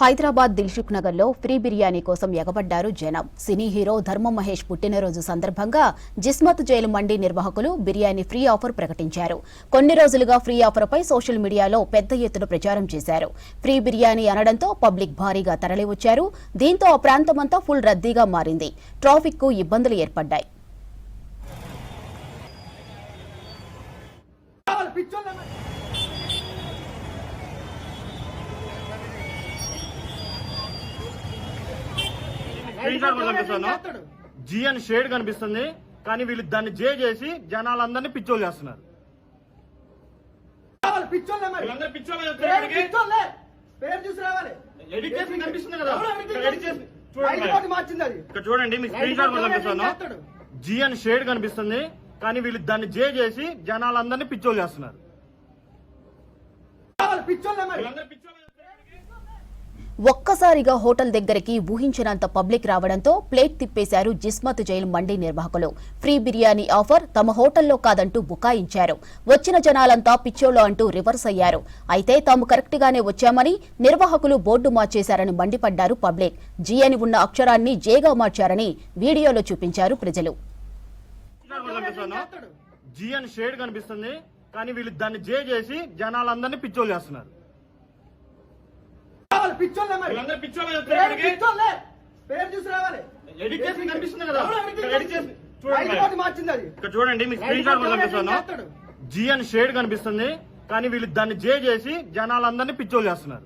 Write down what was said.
హైదరాబాద్ దిల్సుఖ్ నగర్ లో ఫ్రీ బిర్యానీ కోసం ఎగబడ్డారు జనం. సినీ హీరో ధర్మం మహేష్ పుట్టినరోజు సందర్భంగా జిస్మత్ జైలు మండి నిర్వాహకులు బిర్యానీ ఫ్రీ ఆఫర్ ప్రకటించారు. కొన్ని రోజులుగా ఫ్రీ ఆఫర్ పై సోషల్ మీడియాలో పెద్ద ఎత్తున ప్రచారం చేశారు. ఫ్రీ బిర్యానీ అనడంతో పబ్లిక్ భారీగా తరలివచ్చారు. దీంతో ఆ ప్రాంతమంతా ఫుల్ రద్దీగా మారింది. ట్రాఫిక్ కు ఇబ్బందులు ఏర్పడ్డాయి. జీ అని షేడ్ కనిపిస్తుంది, కానీ వీళ్ళు దాన్ని జే చేసి జనాలందరినీ పిచ్చోలు చేస్తున్నారు. చూడండి, మీకు స్క్రీన్ షాట్ కనిపిస్తాను. జీ అని షేడ్ కనిపిస్తుంది, కానీ వీళ్ళు దాన్ని జే చేసి జనాలందరినీ పిచ్చోలు చేస్తున్నారు. ఒక్కసారిగా హోటల్ దగ్గరికి ఊహించినంత పబ్లిక్ రావడంతో ప్లేట్ తిప్పేశారు జిస్మత్ జైలు మండి నిర్వాహకులు. ఫ్రీ బిర్యానీ ఆఫర్ తమ హోటల్లో కాదంటూ బుకాయించారు. వచ్చిన జనాలంతా పిచ్చోళ్ళు అంటూ రివర్స్ అయ్యారు. అయితే తాము కరెక్ట్ గానే వచ్చామని నిర్వాహకులు బోర్డు మార్చేశారని మండిపడ్డారు పబ్లిక్. జీ అని ఉన్న అక్షరాన్ని జేగా మార్చారని వీడియోలో చూపించారు ప్రజలు. జీ అని షేడ్ కనిపిస్తుంది, కానీ వీళ్ళు దాన్ని జే చేసి జనాలందరినీ పిచ్చోలు చేస్తున్నారు. చూడండి, మీకు స్క్రీన్ షాట్ కనిపిస్తాను. జీ అని షేడ్ కనిపిస్తుంది, కానీ వీళ్ళు దాన్ని జే చేసి జనాలందరినీ పిచ్చోలు చేస్తున్నారు.